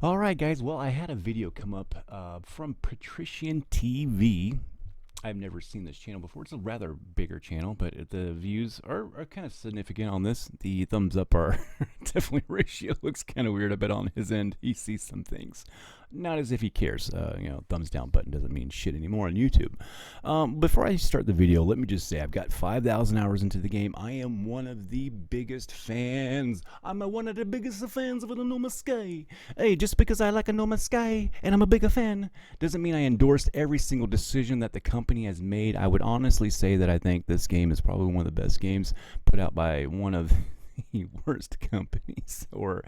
All right, guys. Well, I had a video come up from Patrician TV. I've never seen this channel before. It's a rather bigger channel, but the views are kind of significant on this. The thumbs up are definitely ratio looks kind of weird. I bet on his end he sees some things. Not as if he cares. Thumbs down button doesn't mean shit anymore on YouTube. Before I start the video, let me just say I've got 5,000 hours into the game. I am one of the biggest fans. I'm one of the biggest fans of the No Man's Sky. Hey, just because I like a No Man's Sky and I'm a bigger fan doesn't mean I endorsed every single decision that the company has made. I would honestly say that I think this game is probably one of the best games put out by one of the worst companies, or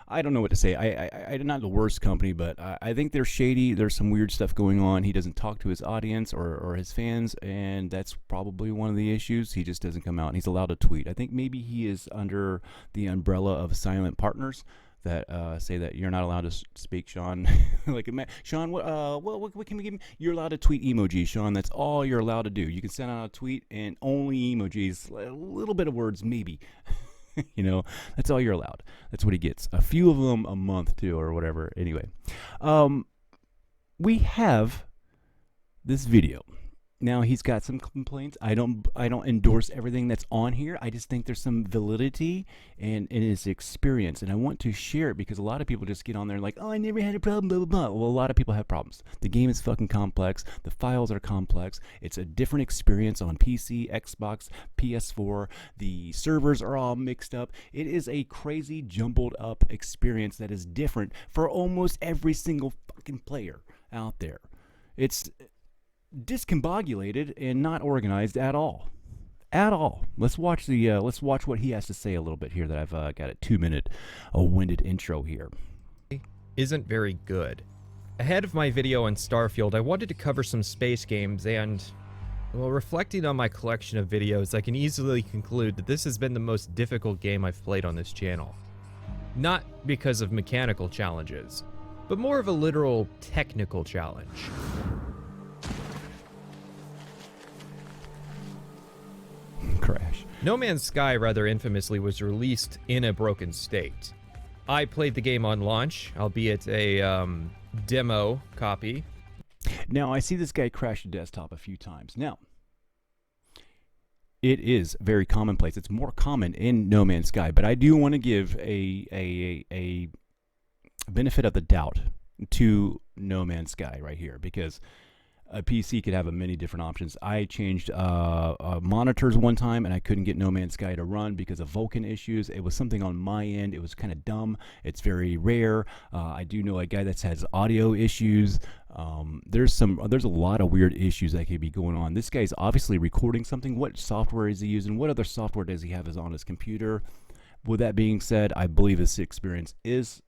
I don't know what to say. I not the worst company, but I think they're shady. There's some weird stuff going on. He doesn't talk to his audience or his fans, and that's probably one of the issues. He just doesn't come out, and he's allowed to tweet. I think maybe he is under the umbrella of silent partners that say that you're not allowed to speak, Sean. Like, Sean, what can we give him? You're allowed to tweet emojis, Sean. That's all you're allowed to do. You can send out a tweet and only emojis, a little bit of words, maybe. That's all you're allowed. That's what he gets. A few of them a month too, or whatever. Anyway, we have this video. Now he's got some complaints. I don't endorse everything that's on here. I just think there's some validity in his experience, and I want to share it because a lot of people just get on there like, oh, I never had a problem, blah, blah, blah. Well, a lot of people have problems. The game is fucking complex. The files are complex. It's a different experience on PC, Xbox, PS4. The servers are all mixed up. It is a crazy, jumbled up experience that is different for almost every single fucking player out there. It's discombobulated and not organized at all. Let's watch what he has to say a little bit here. That I've got a 2-minute winded intro here. Isn't very good. Ahead of my video on Starfield, I wanted to cover some space games, and well, reflecting on my collection of videos, I can easily conclude that this has been the most difficult game I've played on this channel. Not because of mechanical challenges, but more of a literal technical challenge. Crash. No Man's Sky, rather infamously, was released in a broken state. I played the game on launch, albeit a demo copy. Now, I see this guy crash a desktop a few times. Now, it is very commonplace. It's more common in No Man's Sky, but I do want to give a benefit of the doubt to No Man's Sky right here, because a PC could have many different options. I changed monitors one time, and I couldn't get No Man's Sky to run because of Vulkan issues. It was something on my end. It was kind of dumb. It's very rare. I do know a guy that has audio issues. There's a lot of weird issues that could be going on. This guy's obviously recording something. What software is he using? What other software does he have on his computer? With that being said, I believe this experience is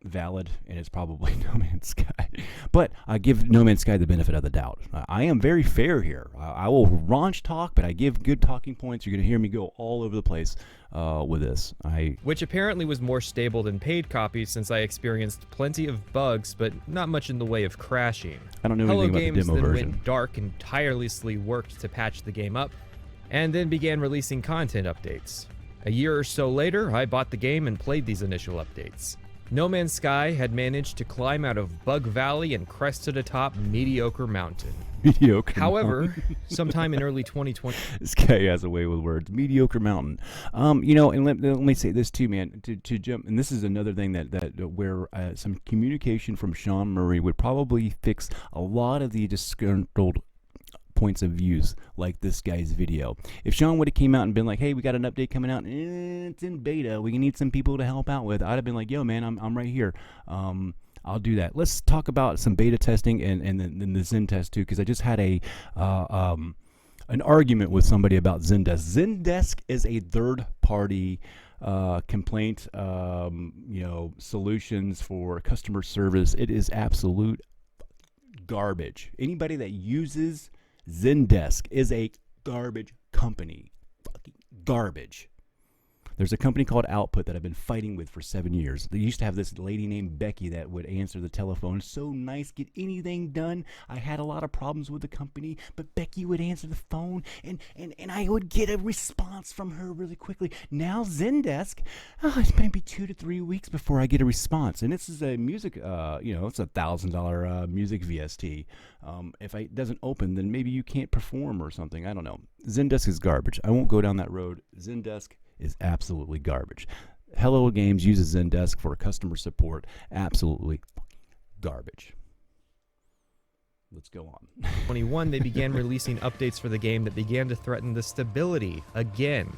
valid, and it's probably No Man's Sky. But I give No Man's Sky the benefit of the doubt. I am very fair here. I will raunch talk, but I give good talking points. You're going to hear me go all over the place with this. Which apparently was more stable than paid copies, since I experienced plenty of bugs, but not much in the way of crashing. I don't know Hello anything about Games the demo then version. went dark and tirelessly worked to patch the game up, and then began releasing content updates. A year or so later, I bought the game and played these initial updates. No Man's Sky had managed to climb out of Bug Valley and crested atop Mediocre Mountain. Mediocre However, sometime in early 2020... This guy has a way with words. Mediocre Mountain. And let me say this too, man. To jump, and this is another thing that where some communication from Sean Murray would probably fix a lot of the disgruntled points of views, like this guy's video. If Sean would have came out and been like, hey, we got an update coming out, it's in beta, we need some people to help out with, I'd have been like, yo man, I'm right here. I'll do that. Let's talk about some beta testing and then the Zen test too, because I just had an argument with somebody about Zendesk. Zendesk is a third party complaint solutions for customer service. It is absolute garbage. Anybody that uses Zendesk is a garbage company. Fucking garbage. There's a company called Output that I've been fighting with for 7 years. They used to have this lady named Becky that would answer the telephone. So nice, get anything done. I had a lot of problems with the company, but Becky would answer the phone, and I would get a response from her really quickly. Now Zendesk, it's maybe 2 to 3 weeks before I get a response. And this is a music, it's $1,000 music VST. If it doesn't open, then maybe you can't perform or something. I don't know. Zendesk is garbage. I won't go down that road. Zendesk is absolutely garbage. Hello Games uses Zendesk for customer support. Absolutely garbage. Let's go on. 21, they began releasing updates for the game that began to threaten the stability again.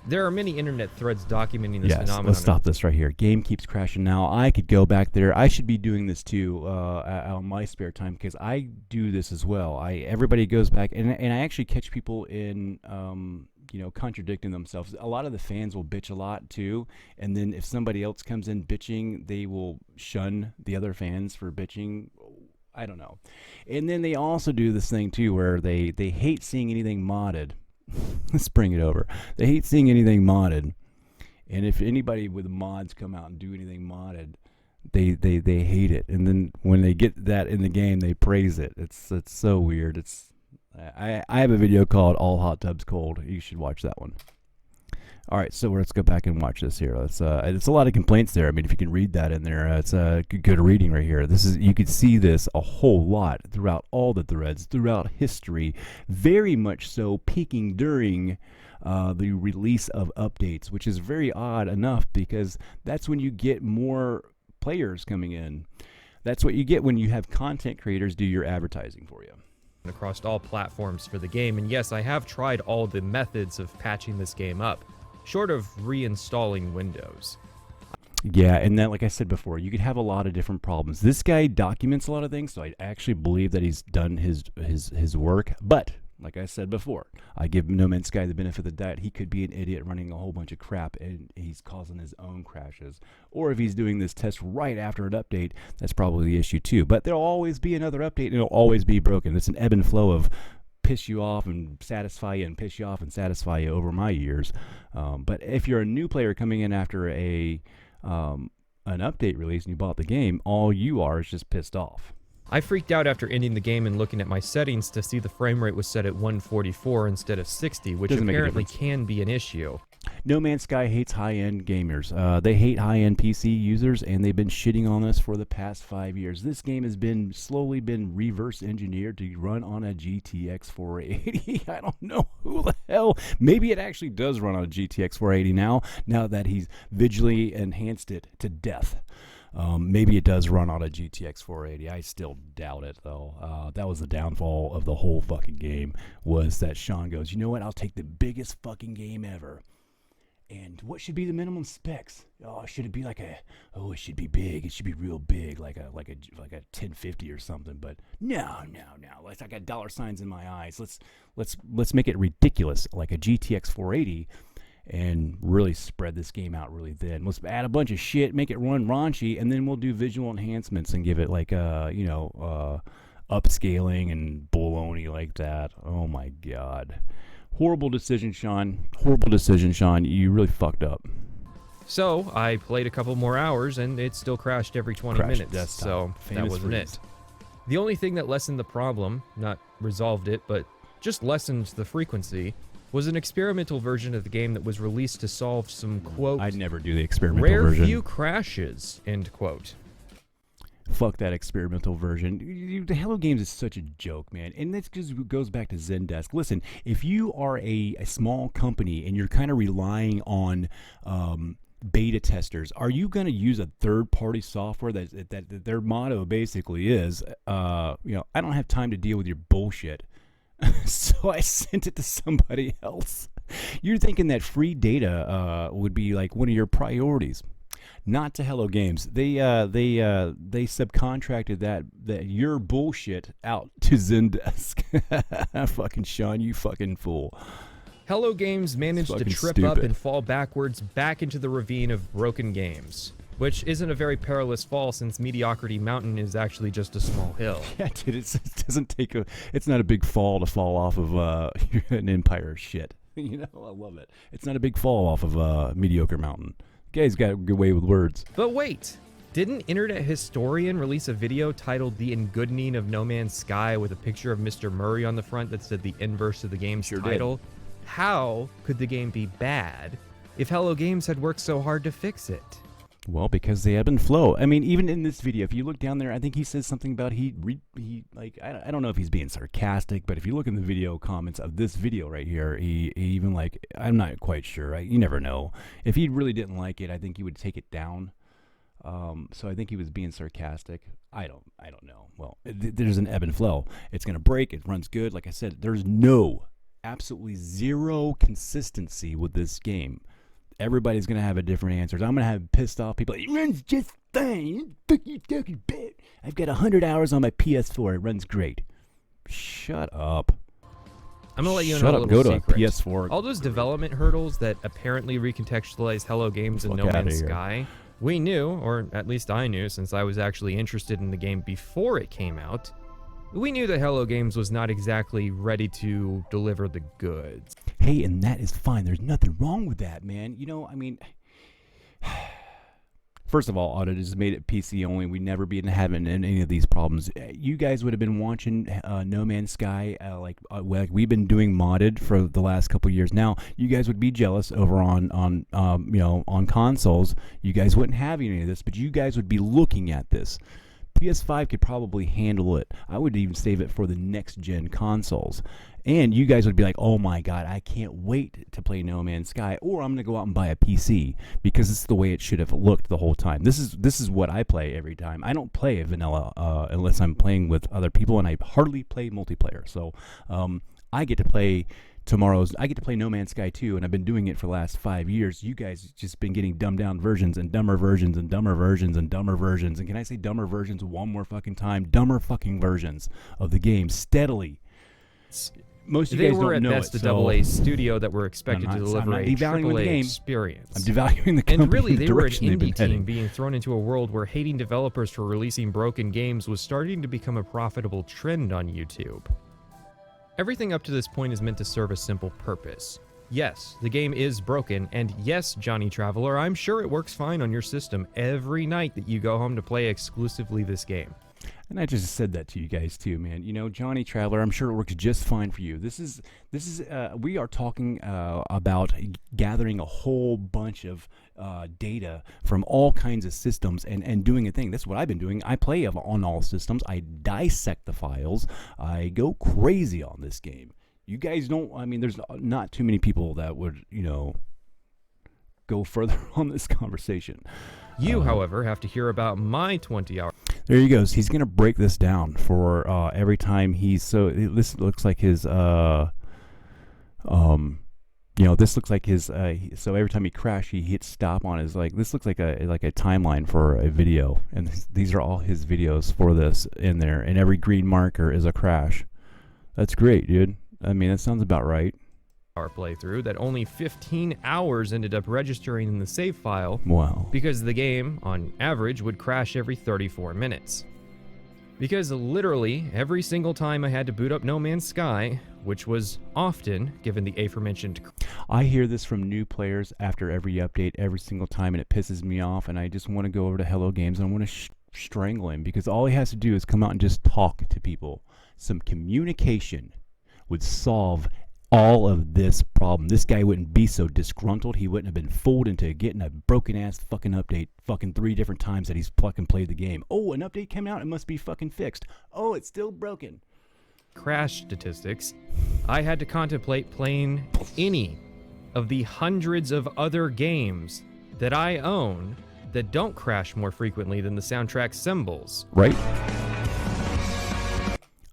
There are many internet threads documenting this phenomenon. Let's stop this right here. Game keeps crashing now. I could go back there. I should be doing this too on my spare time because I do this as well. Everybody goes back, and I actually catch people in contradicting themselves. A lot of the fans will bitch a lot too, and then if somebody else comes in bitching, they will shun the other fans for bitching. I don't know. And then they also do this thing too where they hate seeing anything modded. Let's bring it over. They hate seeing anything modded, and if anybody with mods come out and do anything modded, they hate it. And then when they get that in the game, they praise it. It's so weird. I have a video called "All Hot Tubs Cold." You should watch that one. All right, so let's go back and watch this here. It's a lot of complaints there. I mean, if you can read that in there, it's good reading right here. You could see this a whole lot throughout all the threads, throughout history, very much so peaking during the release of updates, which is very odd enough because that's when you get more players coming in. That's what you get when you have content creators do your advertising for you. Across all platforms for the game, and yes, I have tried all the methods of patching this game up, short of reinstalling Windows. Yeah, and then, like I said before, you could have a lot of different problems. This guy documents a lot of things, so I actually believe that he's done his work. But, like I said before, I give No Man's Sky the benefit of the doubt. He could be an idiot running a whole bunch of crap, and he's causing his own crashes. Or if he's doing this test right after an update, that's probably the issue too. But there'll always be another update, and it'll always be broken. It's an ebb and flow of piss you off and satisfy you and piss you off and satisfy you over my years. But if you're a new player coming in after an update release and you bought the game, all you are is just pissed off. I freaked out after ending the game and looking at my settings to see the frame rate was set at 144 instead of 60, which apparently can be an issue. No Man's Sky hates high-end gamers. They hate high-end PC users, and they've been shitting on us for the past 5 years. This game has been slowly reverse engineered to run on a GTX 480. I don't know who the hell. Maybe it actually does run on a GTX 480 now that he's visually enhanced it to death. Maybe it does run on a GTX 480. I still doubt it, though. That was the downfall of the whole fucking game, was that Sean goes, you know what, I'll take the biggest fucking game ever. And what should be the minimum specs? Oh, should it be it should be big. It should be real big, like a 1050 or something. But no. I got dollar signs in my eyes. Let's make it ridiculous, like a GTX 480, and really spread this game out really thin. Let's add a bunch of shit, make it run raunchy, and then we'll do visual enhancements and give it upscaling and baloney like that. Oh my god. Horrible decision, Sean. Horrible decision, Sean. You really fucked up. So, I played a couple more hours, and it still crashed every 20 minutes, desktop. so that wasn't it. The only thing that lessened the problem, not resolved it, but just lessened the frequency, was an experimental version of the game that was released to solve some, quote, I'd never do the experimental rare version. few crashes, end quote. Fuck that experimental version. The Hello Games is such a joke, man. And this just goes back to Zendesk. Listen, if you are a small company and you're kind of relying on beta testers, are you going to use a third-party software that their motto basically is, I don't have time to deal with your bullshit. So I sent it to somebody else. You're thinking that free data would be like one of your priorities. Not to Hello Games. They subcontracted that your bullshit out to Zendesk. Fucking Sean, you fucking fool. Hello Games managed to trip up and fall backwards back into the ravine of broken games, which isn't a very perilous fall since Mediocrity Mountain is actually just a small hill. Yeah, dude, it doesn't take it's not a big fall to fall off of an empire shit. You know, I love it. It's not a big fall off of a mediocre mountain. The guy's got a good way with words. But wait, didn't Internet Historian release a video titled The Engoodening of No Man's Sky with a picture of Mr. Murray on the front that said the inverse of the game's title? How could the game be bad if Hello Games had worked so hard to fix it? Well, because they ebb and flow. I mean, even in this video, if you look down there, I think he says something about I don't know if he's being sarcastic, but if you look in the video comments of this video right here, he even like, I'm not quite sure. You never know. If he really didn't like it, I think he would take it down. So I think he was being sarcastic. I don't know. Well, there's an ebb and flow. It's going to break. It runs good. Like I said, there's absolutely zero consistency with this game. Everybody's going to have a different answers. I'm going to have pissed off people. It runs just fine. I've got 100 hours on my PS4. It runs great. Shut up. I'm going to let you know Shut a up. little Go secret. to a PS4. All those development hurdles that apparently recontextualize Hello Games and No Man's Sky, we knew, or at least I knew since I was actually interested in the game before it came out, we knew that Hello Games was not exactly ready to deliver the goods. Hey, and that is fine. There's nothing wrong with that, man. You know, I mean, first of all, Audit has made it PC only. We'd never be having any of these problems. You guys would have been watching No Man's Sky like we've been doing modded for the last couple years now. You guys would be jealous over on consoles. You guys wouldn't have any of this, but you guys would be looking at this. PS5 could probably handle it. I would even save it for the next gen consoles. And you guys would be like, oh my god, I can't wait to play No Man's Sky, or I'm going to go out and buy a PC, because it's the way it should have looked the whole time. This is what I play every time. I don't play vanilla unless I'm playing with other people, and I hardly play multiplayer. So I get to play No Man's Sky 2, and I've been doing it for the last 5 years. You guys just been getting dumbed down versions and dumber versions and dumber versions and dumber versions. And can I say dumber versions one more fucking time? Dumber fucking versions of the game steadily. Most of you guys don't know it. They were at best a AA studio that were expected to deliver a AAA experience. I'm devaluing the company. And really, they were an indie indie team being thrown into a world where hating developers for releasing broken games was starting to become a profitable trend on YouTube. Everything up to this point is meant to serve a simple purpose. Yes, the game is broken, and yes, Johnny Traveler, I'm sure it works fine on your system every night that you go home to play exclusively this game. And I just said that to you guys too, man. You know, Johnny Traveler, I'm sure it works just fine for you. We are talking about gathering a whole bunch of data from all kinds of systems and doing a thing. That's what I've been doing. I play on all systems. I dissect the files. I go crazy on this game. You guys don't, I mean, there's not too many people that would, go further on this conversation. You, however, have to hear about my 20 hour. There he goes. He's going to break this down for every time this looks like his, this looks like his, so every time he crashed, he hits stop on his, this looks like a timeline for a video. And these are all his videos for this in there. And every green marker is a crash. That's great, dude. I mean, that sounds about right. Our playthrough that only 15 hours ended up registering in the save file. Wow. Because the game, on average, would crash every 34 minutes. Because literally every single time I had to boot up No Man's Sky, which was often, given the aforementioned... I hear this from new players after every update, every single time, and it pisses me off, and I just want to go over to Hello Games and I want to strangle him, because all he has to do is come out and just talk to people. Some communication would solve all of this problem. This guy wouldn't be so disgruntled. He wouldn't have been fooled into getting a broken ass fucking update fucking 3 different times that he's fucking played the game. Oh, an update came out, it must be fucking fixed. Oh, it's still broken. Crash statistics. I had to contemplate playing any of the hundreds of other games that I own that don't crash more frequently than the soundtrack symbols. Right?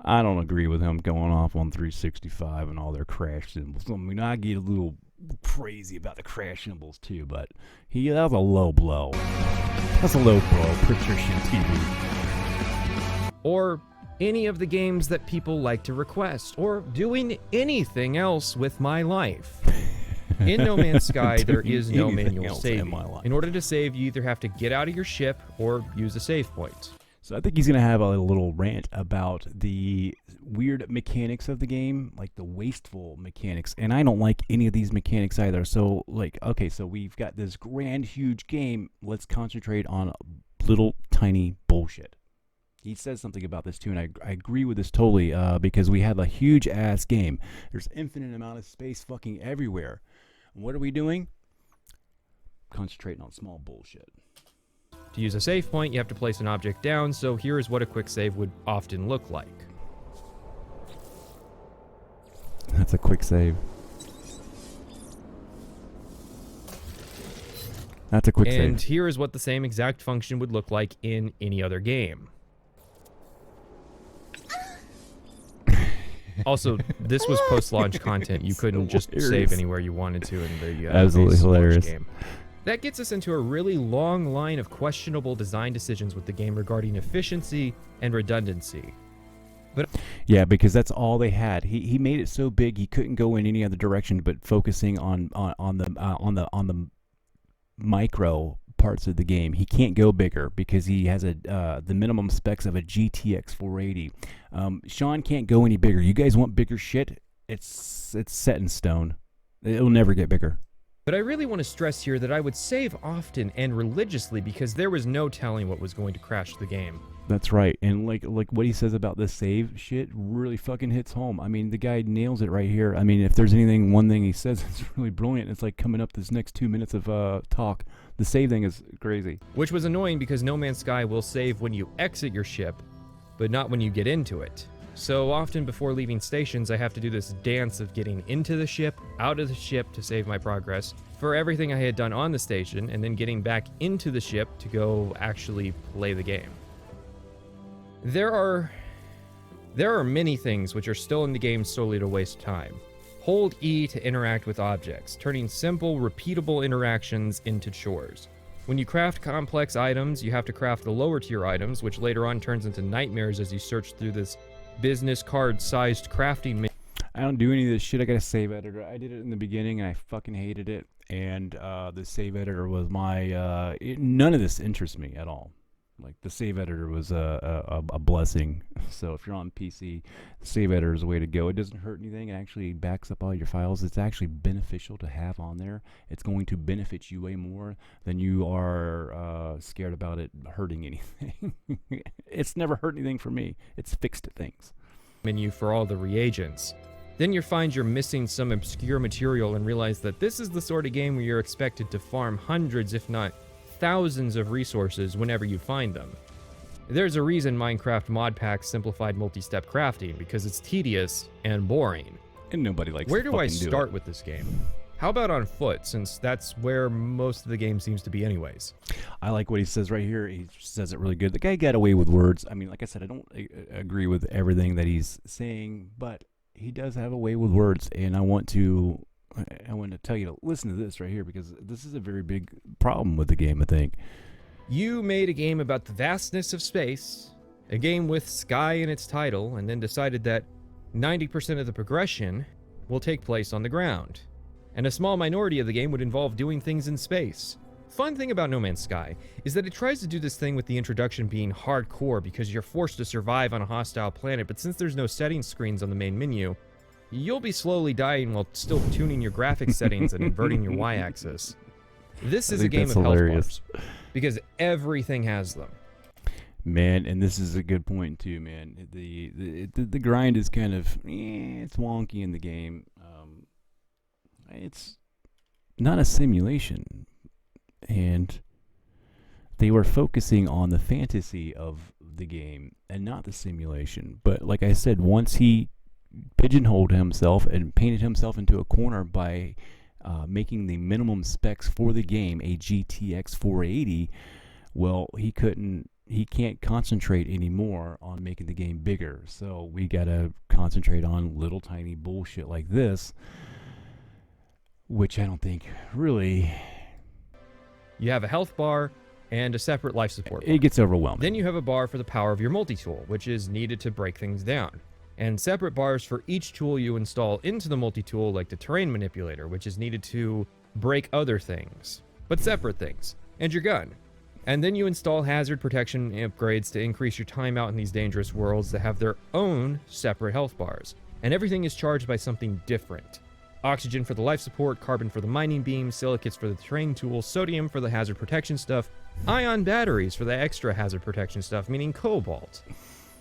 I don't agree with him going off on 365 and all their crash symbols. I mean, I get a little crazy about the crash symbols too, but that was a low blow. That's a low blow, Patrician TV. Or any of the games that people like to request, or doing anything else with my life. In No Man's Sky, there is no manual saving. In order to save, you either have to get out of your ship or use a save point. So I think he's going to have a little rant about the weird mechanics of the game, like the wasteful mechanics. And I don't like any of these mechanics either. So, like, okay, so we've got this grand, huge game. Let's concentrate on little, tiny bullshit. He says something about this too, and I agree with this totally, because we have a huge-ass game. There's infinite amount of space fucking everywhere. And what are we doing? Concentrating on small bullshit. To use a save point, you have to place an object down, so here is what a quick save would often look like. That's a quick save. That's a quick save. And here is what the same exact function would look like in any other game. Also, this was post-launch content. You couldn't just save anywhere you wanted to in the absolutely hilarious game. That gets us into a really long line of questionable design decisions with the game regarding efficiency and redundancy. But yeah, because that's all they had. He made it so big he couldn't go in any other direction, but focusing on the micro parts of the game. He can't go bigger because he has the minimum specs of a GTX 480. Sean can't go any bigger. You guys want bigger shit? It's set in stone. It'll never get bigger. But I really want to stress here that I would save often and religiously because there was no telling what was going to crash the game. That's right. And like what he says about the save shit really fucking hits home. I mean, the guy nails it right here. I mean, if there's one thing he says that's really brilliant, it's like coming up this next 2 minutes of talk. The save thing is crazy. Which was annoying because No Man's Sky will save when you exit your ship, but not when you get into it. So often before leaving stations, I have to do this dance of getting into the ship, out of the ship to save my progress for everything I had done on the station, and then getting back into the ship to go actually play the game. There are many things which are still in the game solely to waste time. Hold E to interact with objects, turning simple, repeatable interactions into chores. When you craft complex items, you have to craft the lower tier items, which later on turns into nightmares as you search through this business card-sized crafting menu. I don't do any of this shit. I got a save editor. I did it in the beginning, and I fucking hated it. And the save editor was my... none of this interests me at all. Like, the save editor was a blessing. So if you're on PC, the save editor is the way to go. It doesn't hurt anything. It actually backs up all your files. It's actually beneficial to have on there. It's going to benefit you way more than you are scared about it hurting anything. It's never hurt anything for me. It's fixed things. Menu for all the reagents. Then you find you're missing some obscure material and realize that this is the sort of game where you're expected to farm hundreds, if not thousands of resources whenever you find them. There's a reason Minecraft mod packs simplified multi-step crafting, because it's tedious and boring. And nobody likes Where to do I fucking do start it. with this game? How about on foot, since that's where most of the game seems to be anyways? I like what he says right here. He says it really good. The guy got away with words. I mean, like I said, I don't agree with everything that he's saying, but he does have a way with words, and I want to tell you to listen to this right here, because this is a very big problem with the game, I think. You made a game about the vastness of space, a game with sky in its title, and then decided that 90% of the progression will take place on the ground, and a small minority of the game would involve doing things in space. Fun thing about No Man's Sky is that it tries to do this thing with the introduction being hardcore because you're forced to survive on a hostile planet, but since there's no settings screens on the main menu, you'll be slowly dying while still tuning your graphics settings and inverting your y-axis. This is a game of health bars, because everything has them. Man, and this is a good point too, man. The grind is kind of it's wonky in the game. It's not a simulation, and they were focusing on the fantasy of the game and not the simulation. But like I said, once he pigeonholed himself and painted himself into a corner by making the minimum specs for the game a GTX 480, well, he can't concentrate anymore on making the game bigger. So we gotta concentrate on little tiny bullshit like this, which I don't think really... You have a health bar and a separate life support bar. It gets overwhelming. Then you have a bar for the power of your multi-tool, which is needed to break things down, and separate bars for each tool you install into the multi-tool, like the terrain manipulator, which is needed to break other things, but separate things, and your gun. And then you install hazard protection upgrades to increase your time out in these dangerous worlds that have their own separate health bars. And everything is charged by something different. Oxygen for the life support, carbon for the mining beam, silicates for the terrain tools, sodium for the hazard protection stuff, ion batteries for the extra hazard protection stuff, meaning cobalt.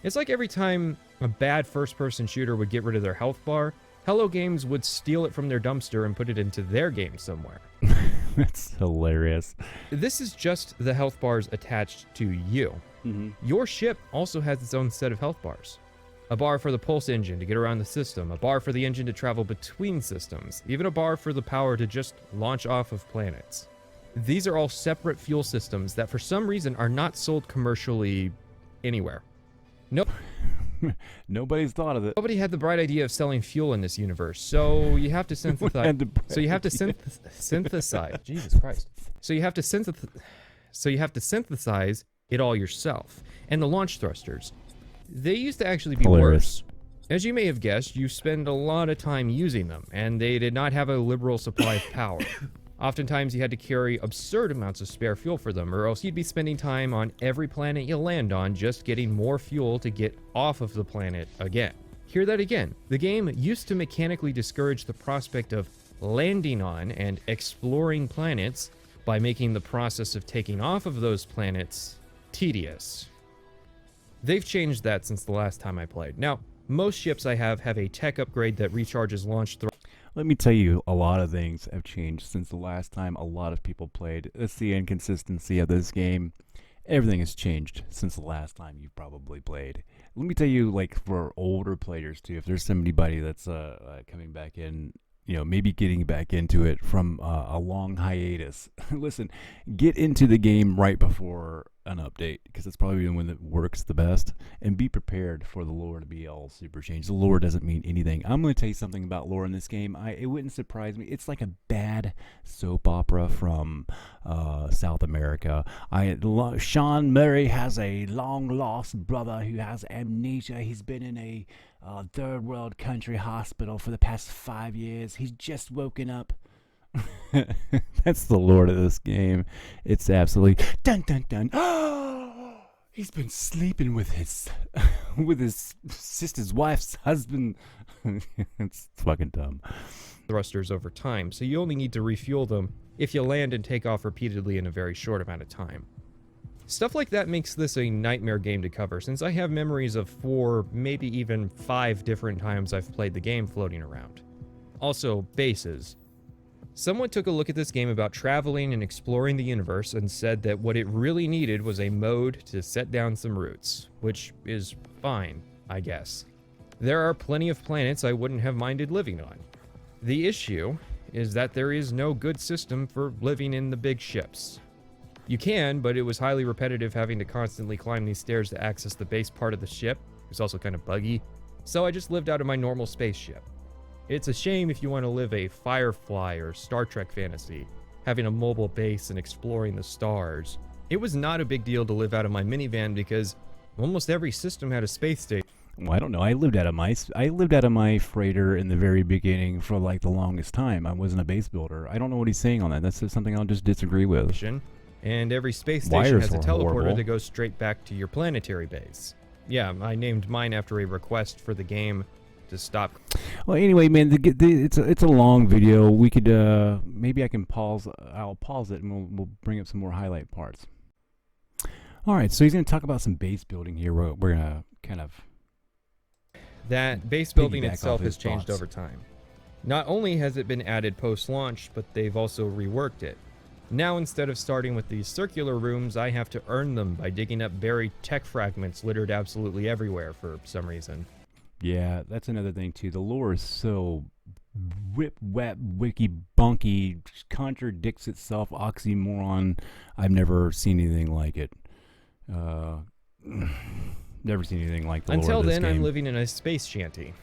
It's like every time a bad first-person shooter would get rid of their health bar, Hello Games would steal it from their dumpster and put it into their game somewhere. That's hilarious. This is just the health bars attached to you. Your ship also has its own set of health bars. A bar for the pulse engine to get around the system, a bar for the engine to travel between systems, even a bar for the power to just launch off of planets. These are all separate fuel systems that for some reason are not sold commercially anywhere. Nope. Nobody's thought of it. Nobody had the bright idea of selling fuel in this universe, so you have to synthesize. Synthesize. Jesus Christ. So you have to synthesize it all yourself. And the launch thrusters, they used to actually be worse. As you may have guessed, you spend a lot of time using them, and they did not have a liberal supply of power. Oftentimes you had to carry absurd amounts of spare fuel for them, or else you'd be spending time on every planet you land on just getting more fuel to get off of the planet again. Hear that again. The game used to mechanically discourage the prospect of landing on and exploring planets by making the process of taking off of those planets tedious. They've changed that since the last time I played. Now, most ships I have a tech upgrade that recharges launch thrusters. Let me tell you, a lot of things have changed since the last time a lot of people played. That's the inconsistency of this game. Everything has changed since the last time you probably played. Let me tell you, like, for older players too, if there's somebody that's coming back in, you know, maybe getting back into it from a long hiatus. Listen, get into the game right before an update, because it's probably when it works the best, and be prepared for the lore to be all super changed. The lore doesn't mean anything. I'm going to tell you something about lore in this game. It wouldn't surprise me. It's like a bad soap opera from South America. Sean Murray has a long-lost brother who has amnesia. He's been in a third world country hospital for the past 5 years. He's just woken up. That's the lore of this game. It's absolutely dun dun dun. He's been sleeping with his sister's wife's husband. It's fucking dumb. Thrusters over time, so you only need to refuel them if you land and take off repeatedly in a very short amount of time. Stuff like that makes this a nightmare game to cover, since I have memories of 4, maybe even 5 different times I've played the game floating around. Also, bases. Someone took a look at this game about traveling and exploring the universe and said that what it really needed was a mode to set down some roots, which is fine, I guess. There are plenty of planets I wouldn't have minded living on. The issue is that there is no good system for living in the big ships. You can, but it was highly repetitive having to constantly climb these stairs to access the base part of the ship. It was also kind of buggy, so I just lived out of my normal spaceship. It's a shame if you want to live a Firefly or Star Trek fantasy, having a mobile base and exploring the stars. It was not a big deal to live out of my minivan because almost every system had a space station. Well, I don't know. I lived out of my freighter in the very beginning for like the longest time. I wasn't a base builder. I don't know what he's saying on that. That's just something I'll just disagree with. And every space station has a teleporter horrible. that goes straight back to your planetary base. Yeah, I named mine after a request for the game to stop. Well, anyway, man, it's a long video. We could maybe I can pause. I'll pause it and we'll bring up some more highlight parts. All right, so he's going to talk about some base building here. We're going to kind of that base building piggyback itself off has his changed thoughts. over time. Not only has it been added post-launch, but they've also reworked it. Now, instead of starting with these circular rooms, I have to earn them by digging up buried tech fragments littered absolutely everywhere for some reason. Yeah, that's another thing too. The lore is so whip-wap, wiki-bonky, contradicts itself, oxymoron. I've never seen anything like it. Never seen anything like the lore Until of this then, game. I'm living in a space shanty.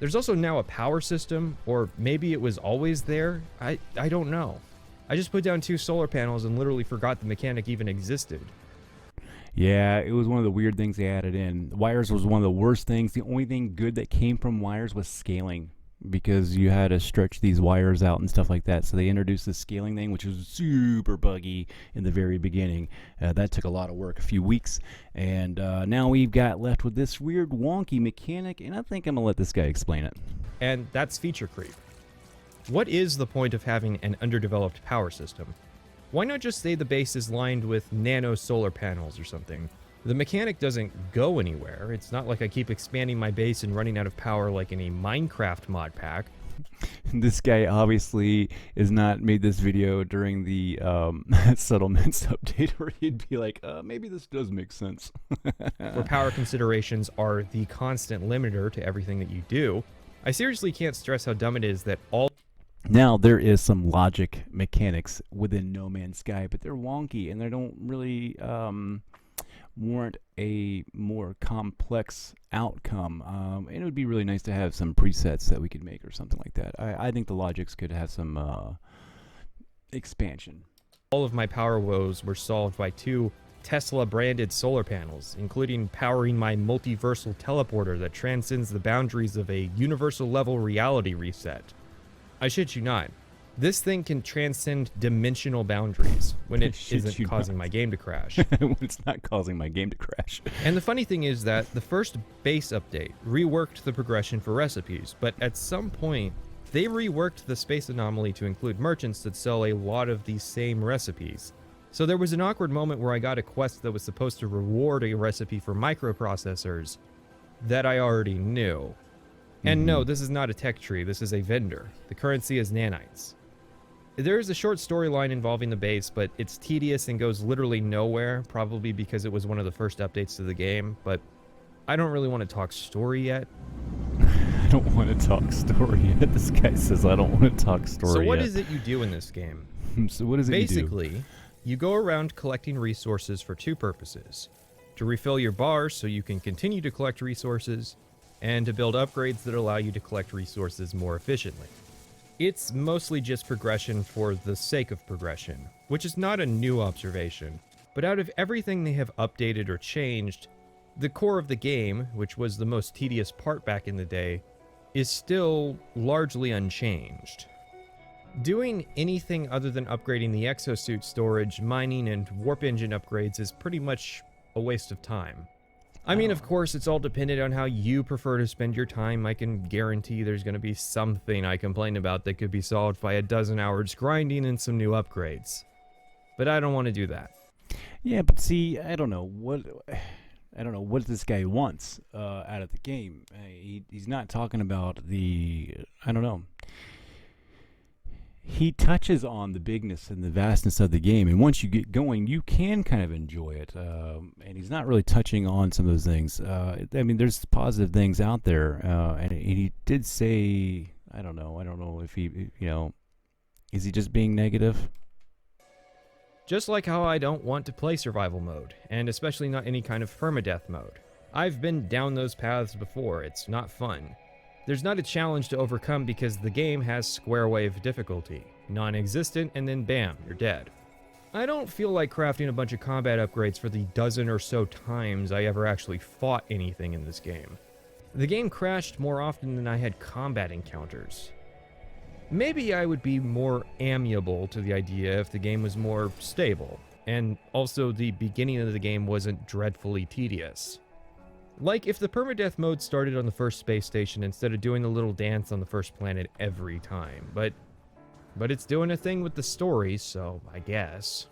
There's also now a power system, or maybe it was always there. I don't know. I just put down 2 solar panels and literally forgot the mechanic even existed. Yeah, it was one of the weird things they added in. Wires was one of the worst things. The only thing good that came from wires was scaling. because you had to stretch these wires out and stuff like that. So they introduced this scaling thing, which was super buggy in the very beginning. That took a lot of work, a few weeks, and now we've got left with this weird wonky mechanic, and I think I'm gonna let this guy explain it. And that's feature creep. What is the point of having an underdeveloped power system? Why not just say the base is lined with nano solar panels or something? The mechanic doesn't go anywhere. It's not like I keep expanding my base and running out of power like in a Minecraft mod pack. This guy obviously is not made this video during the settlements update, where he'd be like, maybe this does make sense. Where power considerations are the constant limiter to everything that you do. I seriously can't stress how dumb it is that all... Now, there is some logic mechanics within No Man's Sky, but they're wonky, and they don't really warrant a more complex outcome. And it would be really nice to have some presets that we could make or something like that. I think the logics could have some expansion. All of my power woes were solved by 2 Tesla-branded solar panels, including powering my multiversal teleporter that transcends the boundaries of a universal-level reality reset. I shit you not. This thing can transcend dimensional boundaries when it isn't causing my game to crash. When it's not causing my game to crash. And the funny thing is that the first base update reworked the progression for recipes, but at some point, they reworked the space anomaly to include merchants that sell a lot of these same recipes. So there was an awkward moment where I got a quest that was supposed to reward a recipe for microprocessors that I already knew. And no, this is not a tech tree, this is a vendor. The currency is nanites. There is a short storyline involving the base, but it's tedious and goes literally nowhere, probably because it was one of the first updates to the game, but I don't really want to talk story yet. I don't want to talk story yet. This guy says I don't want to talk story yet. So what is it you do in this game? So what is it you do? Basically, you go around collecting resources for 2 purposes. To refill your bar so you can continue to collect resources, and to build upgrades that allow you to collect resources more efficiently. It's mostly just progression for the sake of progression, which is not a new observation, but out of everything they have updated or changed, the core of the game, which was the most tedious part back in the day, is still largely unchanged. Doing anything other than upgrading the exosuit storage, mining, and warp engine upgrades is pretty much a waste of time. I mean, of course, it's all dependent on how you prefer to spend your time. I can guarantee there's going to be something I complain about that could be solved by a dozen hours grinding and some new upgrades. But I don't want to do that. Yeah, but see, I don't know what this guy wants out of the game. He's not talking about I don't know. He touches on the bigness and the vastness of the game, and once you get going, you can kind of enjoy it. And he's not really touching on some of those things. I mean, there's positive things out there, and he did say, I don't know if he, is he just being negative? Just like how I don't want to play survival mode, and especially not any kind of permadeath mode. I've been down those paths before. It's not fun. There's not a challenge to overcome because the game has square wave difficulty. Non-existent, and then bam, you're dead. I don't feel like crafting a bunch of combat upgrades for the dozen or so times I ever actually fought anything in this game. The game crashed more often than I had combat encounters. Maybe I would be more amiable to the idea if the game was more stable, and also the beginning of the game wasn't dreadfully tedious. Like if the permadeath mode started on the first space station instead of doing the little dance on the first planet every time, but it's doing a thing with the story, so I guess.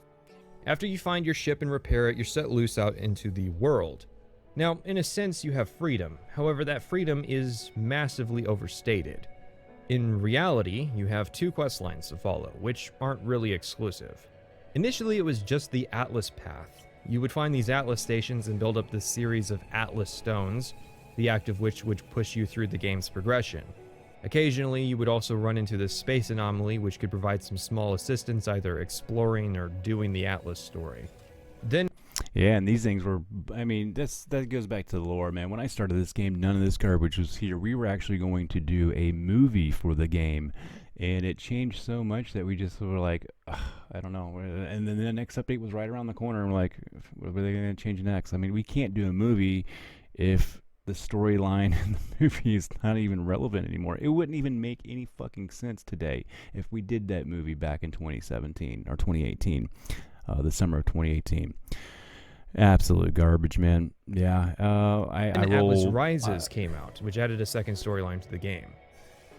After you find your ship and repair it, you're set loose out into the world. Now, in a sense, you have freedom. However, that freedom is massively overstated. In reality, you have 2 quest lines to follow, which aren't really exclusive. Initially, it was just the Atlas path. You would find these Atlas stations and build up this series of Atlas stones, the act of which would push you through the game's progression. Occasionally, you would also run into this space anomaly, which could provide some small assistance either exploring or doing the Atlas story. Then... Yeah, and these things were, I mean, that goes back to the lore, man. When I started this game, none of this garbage was here. We were actually going to do a movie for the game, and it changed so much that we just were like, I don't know. And then the next update was right around the corner, and we're like, what are they going to change next? I mean, we can't do a movie if the storyline in the movie is not even relevant anymore. It wouldn't even make any fucking sense today if we did that movie back in 2017 or 2018, the summer of 2018. Absolute garbage, man. Yeah, And Atlas Rises came out, which added a second storyline to the game.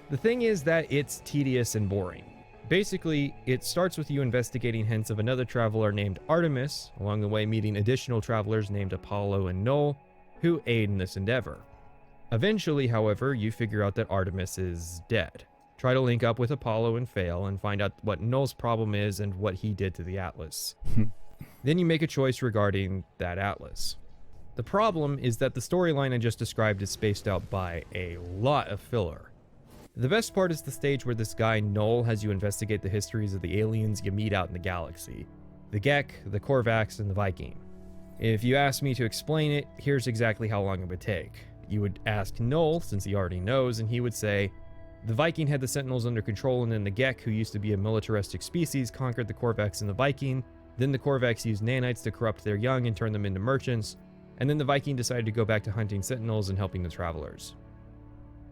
The thing is that it's tedious and boring. Basically, it starts with you investigating hints of another traveler named Artemis, along the way meeting additional travelers named Apollo and Null, who aid in this endeavor. Eventually, however, you figure out that Artemis is dead. Try to link up with Apollo and fail, and find out what Null's problem is and what he did to the Atlas. Then you make a choice regarding that Atlas. The problem is that the storyline I just described is spaced out by a lot of filler. The best part is the stage where this guy Null has you investigate the histories of the aliens you meet out in the galaxy. The Gek, the Korvax, and the Viking. If you ask me to explain it, here's exactly how long it would take. You would ask Null, since he already knows, and he would say, the Viking had the Sentinels under control, and then the Gek, who used to be a militaristic species, conquered the Korvax and the Viking. Then the Korvax used nanites to corrupt their young and turn them into merchants. And then the Viking decided to go back to hunting Sentinels and helping the travelers.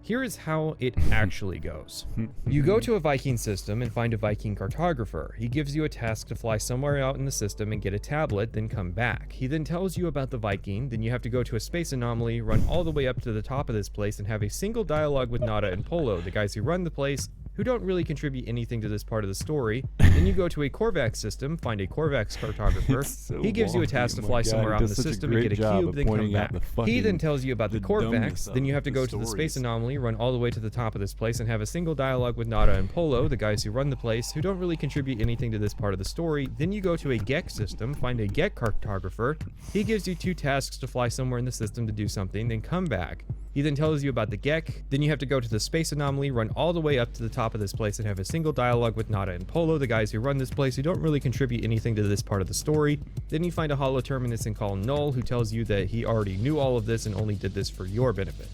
Here is how it actually goes. You go to a Viking system and find a Viking cartographer. He gives you a task to fly somewhere out in the system and get a tablet, then come back. He then tells you about the Viking, then you have to go to a space anomaly, run all the way up to the top of this place, and have a single dialogue with Nada and Polo, the guys who run the place, who don't really contribute anything to this part of the story. Then you go to a Korvax system, find a Korvax cartographer. So he gives you a task to fly somewhere out in the system and get a cube, then come back. He then tells you about the Korvax, then you have to go to the space anomaly, run all the way to the top of this place, and have a single dialogue with Nada and Polo, the guys who run the place, who don't really contribute anything to this part of the story. Then you go to a Gek system, find a Gek cartographer. He gives you 2 tasks to fly somewhere in the system to do something, then come back. He then tells you about the Gek, then you have to go to the space anomaly, run all the way up to the top of this place, and have a single dialogue with Nada and Polo, the guys who run this place, who don't really contribute anything to this part of the story. Then you find a holo terminus and call Null, who tells you that he already knew all of this and only did this for your benefit.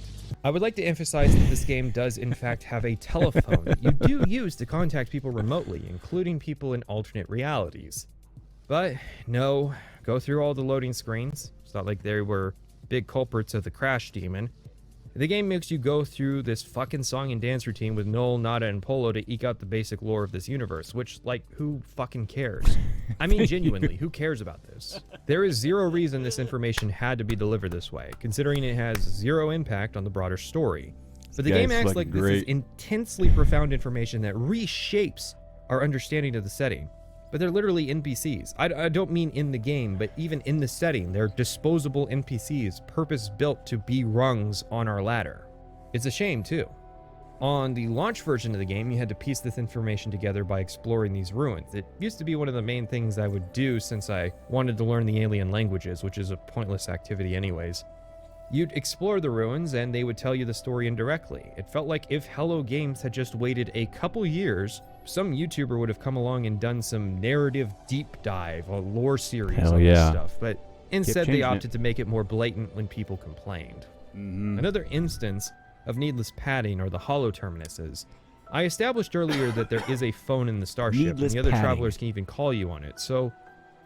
I would like to emphasize that this game does in fact have a telephone that you do use to contact people remotely, including people in alternate realities. But no, go through all the loading screens. It's not like they were big culprits of the crash demon. The game makes you go through this fucking song and dance routine with Null, Nada, and Polo to eke out the basic lore of this universe, which, like, who fucking cares? I mean, genuinely, who cares about this? There is zero reason this information had to be delivered this way, considering it has zero impact on the broader story. But the game acts like this is intensely profound information that reshapes our understanding of the setting. But they're literally NPCs. I don't mean in the game, but even in the setting, they're disposable NPCs, purpose-built to be rungs on our ladder. It's a shame, too. On the launch version of the game, you had to piece this information together by exploring these ruins. It used to be one of the main things I would do since I wanted to learn the alien languages, which is a pointless activity anyways. You'd explore the ruins, and they would tell you the story indirectly. It felt like if Hello Games had just waited a couple years, some YouTuber would have come along and done some narrative deep dive, a lore series on this stuff. But instead, they opted to make it more blatant when people complained. Another instance of needless padding are the holo terminuses. I established earlier that there is a phone in the starship, and the other travelers can even call you on it. So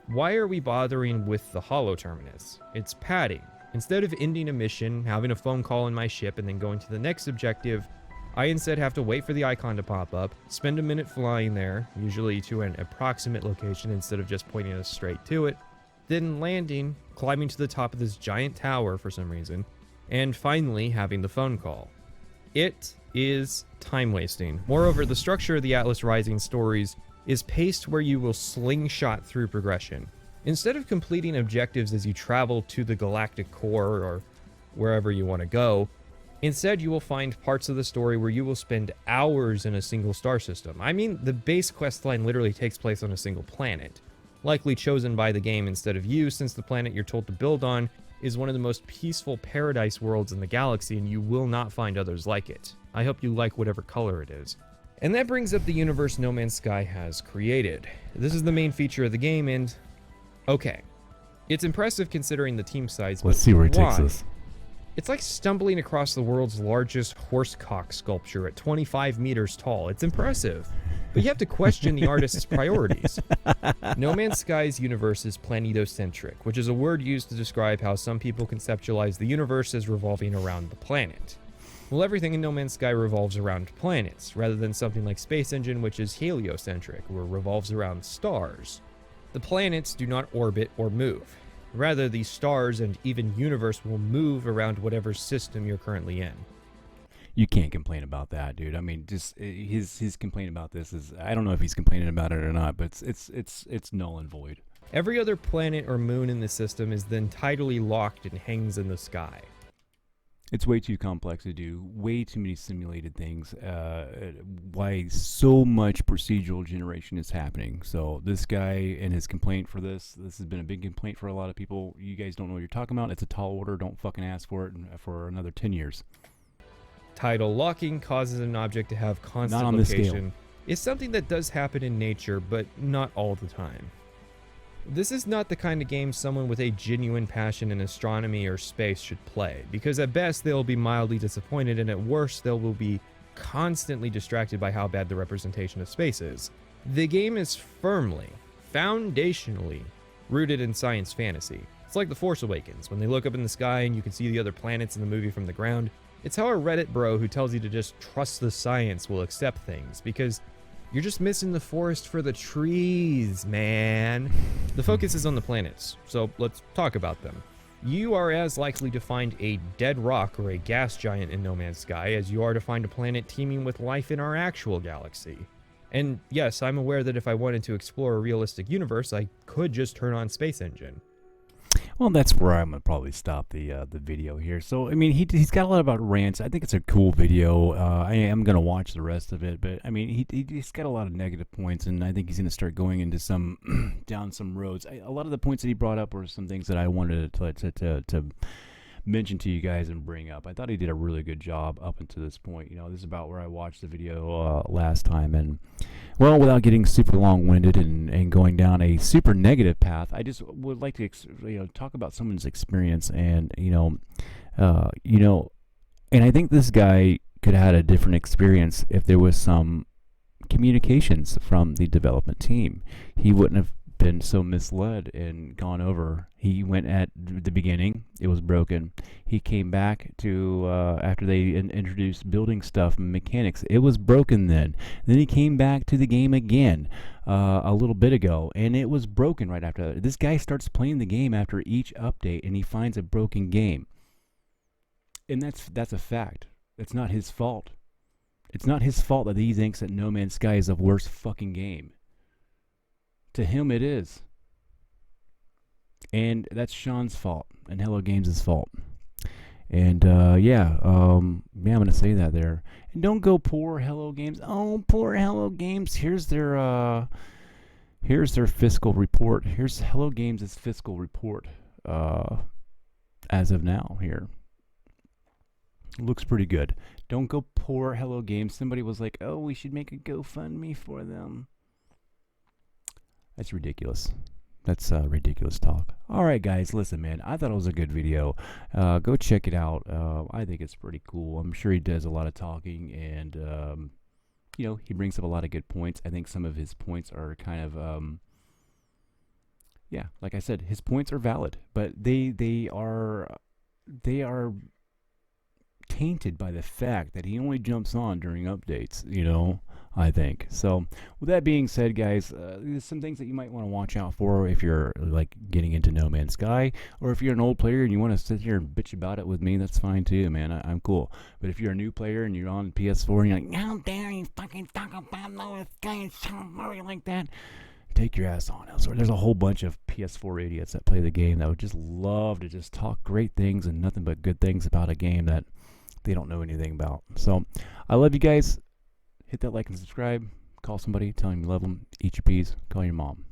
why are we bothering with the holo terminus? It's padding. Instead of ending a mission, having a phone call in my ship, and then going to the next objective, I instead have to wait for the icon to pop up, spend a minute flying there, usually to an approximate location instead of just pointing us straight to it, then landing, climbing to the top of this giant tower for some reason, and finally having the phone call. It is time wasting. Moreover, the structure of the Atlas Rising stories is paced where you will slingshot through progression. Instead of completing objectives as you travel to the galactic core or wherever you want to go, instead, you will find parts of the story where you will spend hours in a single star system. I mean, the base questline literally takes place on a single planet, likely chosen by the game instead of you, since the planet you're told to build on is one of the most peaceful paradise worlds in the galaxy, and you will not find others like it. I hope you like whatever color it is. And that brings up the universe No Man's Sky has created. This is the main feature of the game, and okay, it's impressive considering the team size. Let's see where it takes us. It's like stumbling across the world's largest horsecock sculpture at 25 meters tall. It's impressive. But you have to question the artist's priorities. No Man's Sky's universe is planetocentric, which is a word used to describe how some people conceptualize the universe as revolving around the planet. Well, everything in No Man's Sky revolves around planets, rather than something like Space Engine, which is heliocentric, or revolves around stars. The planets do not orbit or move. Rather, the stars and even universe will move around whatever system you're currently in. You can't complain about that, dude. I mean, just his complaint about this is, I don't know if he's complaining about it or not, but it's null and void. Every other planet or moon in the system is then tidally locked and hangs in the sky. It's way too complex to do, way too many simulated things, why so much procedural generation is happening. So this guy and his complaint for this has been a big complaint for a lot of people. You guys don't know what you're talking about. It's a tall order. Don't fucking ask for it for another 10 years. Tidal locking causes an object to have constant Not on this scale. location. It's something that does happen in nature, but not all the time. This is not the kind of game someone with a genuine passion in astronomy or space should play, because at best they'll be mildly disappointed, and at worst they will be constantly distracted by how bad the representation of space is. The game is firmly, foundationally rooted in science fantasy. It's like The Force Awakens, when they look up in the sky and you can see the other planets in the movie from the ground. It's how a Reddit bro who tells you to just trust the science will accept things, because you're just missing the forest for the trees, man. The focus is on the planets, so let's talk about them. You are as likely to find a dead rock or a gas giant in No Man's Sky as you are to find a planet teeming with life in our actual galaxy. And yes, I'm aware that if I wanted to explore a realistic universe, I could just turn on Space Engine. Well, that's where I'm gonna probably stop the video here. So, I mean, he's got a lot about rants. I think it's a cool video. I am gonna watch the rest of it, but I mean, he's got a lot of negative points, and I think he's gonna start going into some down some roads. A lot of the points that he brought up were some things that I wanted to mention to you guys and bring up. I thought he did a really good job up until this point. You know, this is about where I watched the video last time, and well, without getting super long-winded and going down a super negative path, I just would like to talk about someone's experience, and and I think this guy could have had a different experience if there was some communications from the development team. He wouldn't have been so misled and gone over. He went at the beginning, it was broken. He came back to after they introduced building stuff and mechanics, it was broken then he came back to the game again a little bit ago, and it was broken right after that. This guy starts playing the game after each update and he finds a broken game, and that's a fact. It's not his fault. It's not his fault that he thinks that No Man's Sky is the worst fucking game. To him, it is. And that's Sean's fault and Hello Games' fault. And I'm going to say that there. And don't go poor Hello Games. Oh, poor Hello Games. Here's their fiscal report. Here's Hello Games' fiscal report as of now here. Looks pretty good. Don't go poor Hello Games. Somebody was like, oh, we should make a GoFundMe for them. That's ridiculous. That's ridiculous talk. All right, guys, listen, man. I thought it was a good video. Go check it out. I think it's pretty cool. I'm sure he does a lot of talking, and he brings up a lot of good points. I think some of his points are kind of, like I said, his points are valid, but they are tainted by the fact that he only jumps on during updates. I think. So with that being said, guys, there's some things that you might want to watch out for if you're like getting into No Man's Sky, or if you're an old player and you want to sit here and bitch about it with me, that's fine too, man. I'm cool. But if you're a new player and you're on PS4 and you're like, how dare you fucking talk about No Man's Sky and so like that, take your ass on elsewhere. There's a whole bunch of PS4 idiots that play the game that would just love to just talk great things and nothing but good things about a game that they don't know anything about. So I love you guys. Hit that like and subscribe. Call somebody. Tell them you love them. Eat your peas. Call your mom.